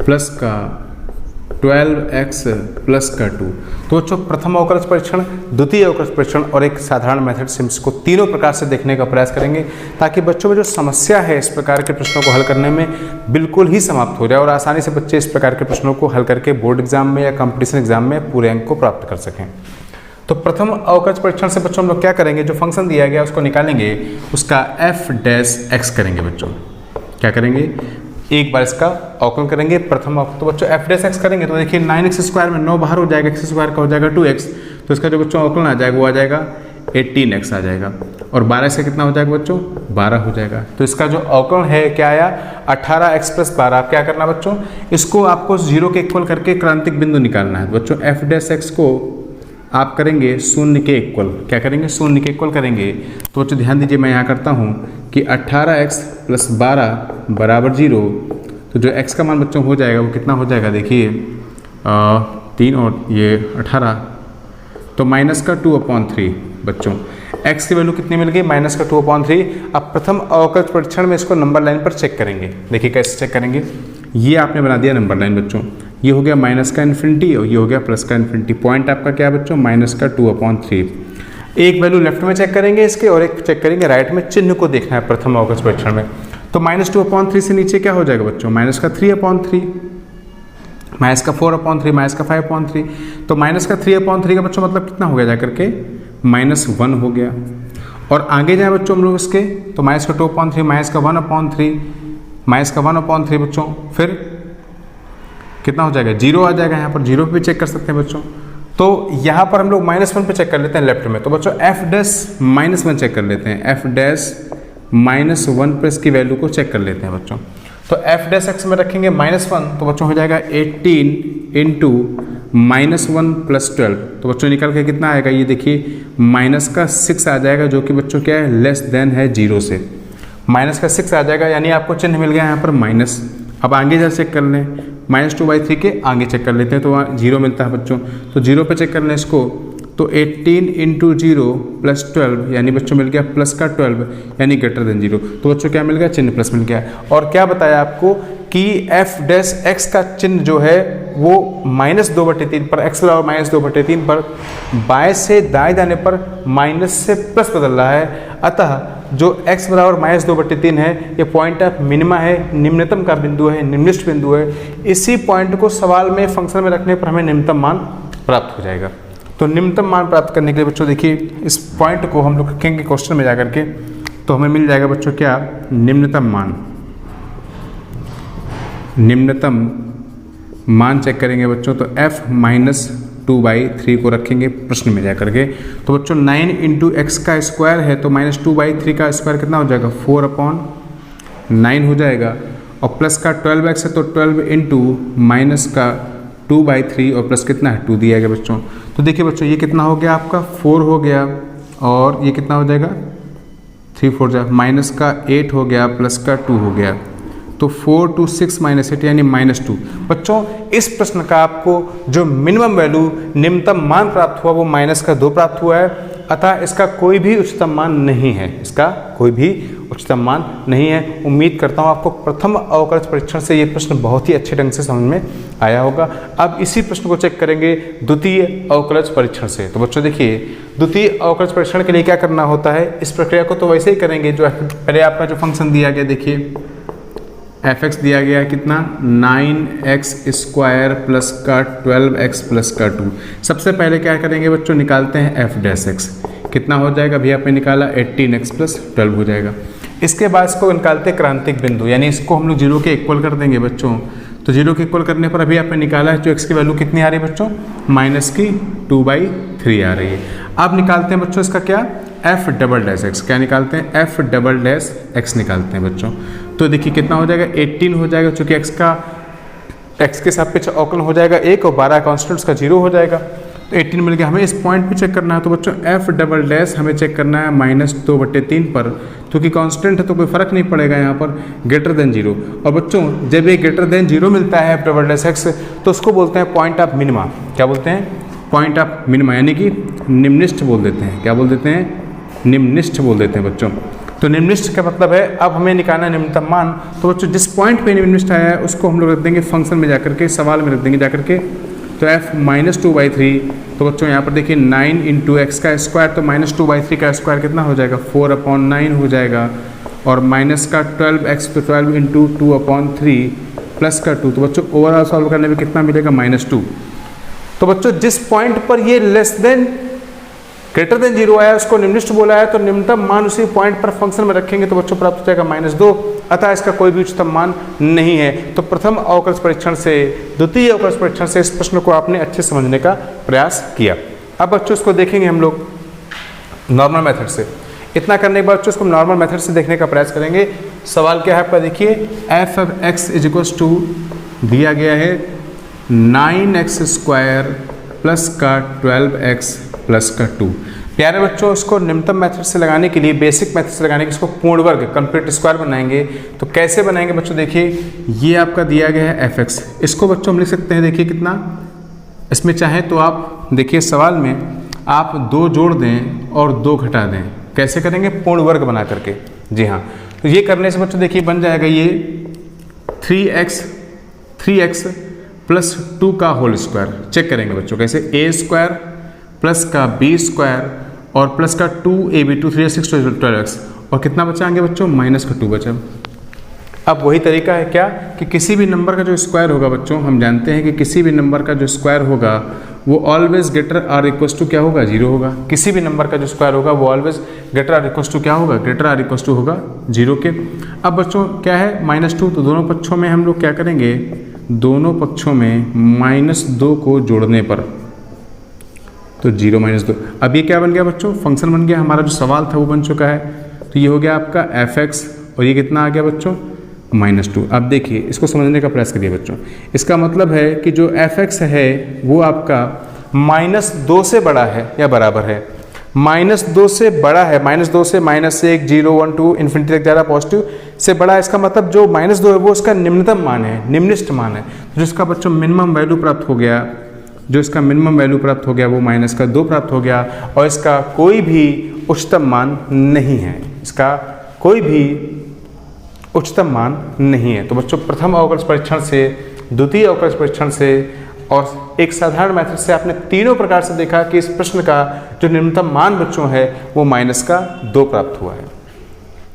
Plus का 12x plus का 2। तो बच्चों प्रथम अवकलज परीक्षण, द्वितीय अवकलज परीक्षण और एक साधारण मेथड से इसको तीनों प्रकार से देखने का प्रयास करेंगे ताकि बच्चों में जो समस्या है इस प्रकार के प्रश्नों को हल करने में बिल्कुल ही समाप्त हो जाए और आसानी से बच्चे इस प्रकार के प्रश्नों को हल करके बोर्ड एग्जाम में या कंपटीशन एग्जाम में पूरे अंक को प्राप्त कर सकें। तो प्रथम अवकलज परीक्षण से बच्चों हम लोग क्या करेंगे, जो फंक्शन दिया गया उसको निकालेंगे, उसका f' करेंगे बच्चों। क्या करेंगे, एक बार इसका अवकलन करेंगे प्रथम अवकलन। तो बच्चों f' करेंगे तो देखिए 9x² में 9 बाहर हो जाएगा, x² का हो जाएगा 2x, तो इसका जो बच्चों अवकलन आ जाएगा वो आ जाएगा 18x आ जाएगा। और 12 से कितना हो जाएगा बच्चों, 12 हो जाएगा। तो इसका जो अवकलन है क्या आया, 18x + 12। आप क्या करना बच्चों, इसको आपको 0 के इक्वल करके क्रांतिक बिंदु निकालना है। बच्चों f' को आप करेंगे 0 के इक्वल। क्या करेंगे, 0 के इक्वल करेंगे। तो बच्चों ध्यान दीजिए, मैं यहाँ करता हूँ कि 18x + 12 = 0। तो जो x का मान बच्चों हो जाएगा वो कितना हो जाएगा, देखिए 3 और ये 18, तो -2/3 बच्चों। x की वैल्यू कितनी मिल गई, -2/3। अब प्रथम अवकलज परीक्षण में इसको नंबर लाइन पर चेक करेंगे। देखिए कैसे चेक करेंगे, ये आपने बना दिया नंबर लाइन बच्चों, ये हो गया -∞ और ये हो गया +∞। पॉइंट आपका क्या है बच्चों, -2/3। एक वैल्यू लेफ्ट में चेक करेंगे इसके और एक चेक करेंगे राइट में। चिन्ह को देखना है प्रथम अवकलज परीक्षण में। तो -2/3 से नीचे क्या हो जाएगा बच्चों, -3/3, -4/3, -5/3। तो -3/3 का बच्चों मतलब कितना हो गया जाकर के, -1 हो गया। और आगे जाए बच्चों हम लोग इसके, तो -2/3, -1/3, -1/3 बच्चों, फिर कितना हो जाएगा, 0 आ जाएगा। यहाँ पर 0 पे भी चेक कर सकते हैं बच्चों। तो यहाँ पर हम लोग -1 पे चेक कर लेते हैं लेफ्ट में। तो बच्चों f'-1 चेक कर लेते हैं, f'-1 पर इसकी वैल्यू को चेक कर लेते हैं बच्चों। तो f' में रखेंगे -1, तो बच्चों हो जाएगा 18 × -1 + 12। तो बच्चों निकल के कितना आएगा, ये देखिए -6 आ जाएगा, जो कि बच्चों क्या है, लेस देन है 0 से। -6 आ जाएगा, यानी आपको चिन्ह मिल गया यहाँ पर माइनस। अब आगे जरा चेक कर लें, -2/3 के आगे चेक कर लेते हैं, तो वहाँ 0 मिलता है बच्चों। तो 0 पे चेक कर लें इसको, तो 18 × 0 + 12, यानी बच्चों मिल गया +12, यानी >0। तो बच्चों क्या मिल गया, चिन्ह प्लस मिल गया। और क्या बताया आपको कि f' का चिन्ह जो है वो -2/3 पर, x बराबर -2/3 पर बाएं से दाएं जाने पर माइनस से प्लस बदल रहा है। अतः जो x बराबर -2/3 है, ये पॉइंट ऑफ मिनिमा है, निम्नतम का बिंदु है, निम्नलिखित बिंदु है। इसी पॉइंट को सवाल में फंक्शन में रखने पर हमें निम्नतम मान प्राप्त हो जाएगा। तो निम्नतम मान प्राप्त करने के लिए बच्चों देखिए इस पॉइंट को हम लोग रखेंगे क्वेश्चन में जाकर के, तो हमें मिल जाएगा बच्चों क्या, निम्नतम मान चेक करेंगे बच्चों। तो f-2/3 को रखेंगे प्रश्न में जाकर के। तो बच्चों 9 × x का स्क्वायर है, तो -2/3 का स्क्वायर कितना हो जाएगा, 4/9 हो जाएगा। और प्लस का 12x है, तो 12 × -2/3 और प्लस कितना है, 2 दिया गया बच्चों। तो देखिए बच्चों ये कितना हो गया आपका, 4 हो गया, और ये कितना हो जाएगा, 3 4 जा, -8 हो गया, प्लस का 2 हो गया। तो 4 2 6 -8 यानी -2। बच्चों इस प्रश्न का आपको जो मिनिमम वैल्यू, निम्नतम मान प्राप्त हुआ वो -2 प्राप्त हुआ है। अतः इसका कोई भी उच्चतम मान नहीं है, इसका कोई भी उच्चतम मान नहीं है। उम्मीद करता हूँ आपको प्रथम अवकलज परीक्षण से ये प्रश्न बहुत ही अच्छे ढंग से समझ में आया होगा। अब इसी प्रश्न को चेक करेंगे द्वितीय अवकलज परीक्षण से। तो बच्चों देखिए द्वितीय अवकलज परीक्षण के लिए क्या करना होता है, इस प्रक्रिया को तो वैसे ही करेंगे जो पहले आपका जो फंक्शन दिया गया, देखिए f(x) दिया गया है कितना, 9x² प्लस का 12x प्लस का 2। सबसे पहले क्या करेंगे बच्चों, निकालते हैं f'(x). कितना हो जाएगा, अभी आपने निकाला 18x + 12 हो जाएगा। इसके बाद इसको निकालते हैं क्रांतिक बिंदु, यानी इसको हम लोग 0 के इक्वल कर देंगे बच्चों। तो 0 के इक्वल करने पर अभी आपने निकाला है जो x की वैल्यू कितनी आ रही है बच्चों, -2/3 आ रही है। अब निकालते हैं बच्चों इसका क्या, f'(x). क्या निकालते हैं, f'(x) निकालते हैं बच्चों। तो देखिए कितना हो जाएगा, 18 हो जाएगा, चूँकि x के सापेक्ष अवकलन हो जाएगा 1 और 12 कॉन्स्टेंट्स का 0 हो जाएगा। तो 18 मिल गया। हमें इस पॉइंट पे चेक करना है, तो बच्चों f' हमें चेक करना है -2/3 पर, क्योंकि कांस्टेंट है तो कोई फर्क नहीं पड़ेगा यहाँ पर, >0। और बच्चों जब ये >0 मिलता है f'(x), तो उसको बोलते हैं पॉइंट ऑफ मिनिमा। क्या बोलते हैं, पॉइंट ऑफ मिनिमा, यानी कि निम्नलिखित बोल देते हैं। क्या बोल देते हैं, निम्नलिखित बोल देते हैं बच्चों। तो निम्नलिखित का मतलब है अब हमें निकालना है निम्नतम मान। तो बच्चों जिस पॉइंट पे निम्नलिखित आया है उसको हम लोग रख देंगे फंक्शन में जाकर के, सवाल में रख देंगे जाकर के। तो f-2/3, तो बच्चों यहाँ पर देखिए 9 इंटू एक्स का स्क्वायर, तो -2/3 का स्क्वायर कितना हो जाएगा 4/9 हो जाएगा, और माइनस का 12x तो 12 इंटू 2/3 प्लस का 2, तो बच्चों ओवरऑल सॉल्व करने में कितना मिलेगा -2। तो बच्चों जिस पॉइंट पर ये लेस देन ग्रेटर देन 0 आया उसको निम्नलिखित बोला है, तो निम्नतम मान उसी पॉइंट पर फंक्शन में रखेंगे तो बच्चों प्राप्त हो जाएगा -2, अतः इसका कोई भी उच्चतम मान नहीं है। तो प्रथम अवकलज परीक्षण से द्वितीय अवकलज परीक्षण से इस प्रश्न को आपने अच्छे समझने का प्रयास किया। अब बच्चों इसको देखेंगे हम लोग नॉर्मल मेथड से। इतना करने के बाद बच्चों इसको नॉर्मल मेथड से देखने का प्रयास करेंगे। सवाल क्या है आपका, देखिए f(x) = दिया गया है 9x² प्लस का 12x प्लस का 2। प्यारे बच्चों इसको निम्नतम मेथड से लगाने के लिए, बेसिक मेथड से लगाने के इसको पूर्ण वर्ग कंप्लीट स्क्वायर बनाएंगे। तो कैसे बनाएंगे बच्चों, देखिए ये आपका दिया गया है f(x), इसको बच्चों हम लिख सकते हैं, देखिए कितना, इसमें चाहे तो आप देखिए सवाल में आप 2 जोड़ दें और 2 घटा दें। कैसे करेंगे, पूर्ण वर्ग बना करके। जी हाँ, तो ये करने से बच्चों देखिए बन जाएगा ये 3x प्लस 2 का होल स्क्वायर। चेक करेंगे बच्चों कैसे, a² प्लस का b² और प्लस का 2ab, 2 3 6 12x, और कितना बचा आगे बच्चों -2 बचा। अब वही तरीका है क्या कि किसी भी नंबर का जो स्क्वायर होगा बच्चों, हम जानते हैं कि किसी भी नंबर का जो स्क्वायर होगा वो always greater or equals to क्या होगा, 0 होगा। किसी भी नंबर का जो स्क्वायर होगा वो always greater or equals to क्या होगा, ग्रेटर आर इक्वल्स टू होगा 0 के। अब बच्चों क्या है -2, तो दोनों पक्षों में हम लोग क्या करेंगे, दोनों पक्षों में -2 को जोड़ने पर तो 0 -2। अब ये क्या बन गया बच्चों, फंक्शन बन गया। हमारा जो सवाल था वो बन चुका है। तो ये हो गया आपका f(x) और ये कितना आ गया बच्चों -2। अब देखिए इसको समझने का प्रयास करिए बच्चों। इसका मतलब है कि जो f(x) है वो आपका -2 से बड़ा है या बराबर है, -2 से बड़ा है, -2 से -1 0 1 2 इन्फिनिटी तक जा रहा पॉजिटिव से बड़ा है। इसका मतलब जो -2 है वो उसका निम्नतम मान है, निम्नलिखित मान है। तो जिसका बच्चों मिनिमम वैल्यू प्राप्त हो गया, जो इसका मिनिमम वैल्यू प्राप्त हो गया वो -2 प्राप्त हो गया, और इसका कोई भी उच्चतम मान नहीं है, इसका कोई भी उच्चतम मान नहीं है। तो बच्चों प्रथम अवकलज परीक्षण से, द्वितीय अवकलज परीक्षण से और एक साधारण मेथड से आपने तीनों प्रकार से देखा कि इस प्रश्न का जो निम्नतम मान बच्चों है वो -2 प्राप्त हुआ है।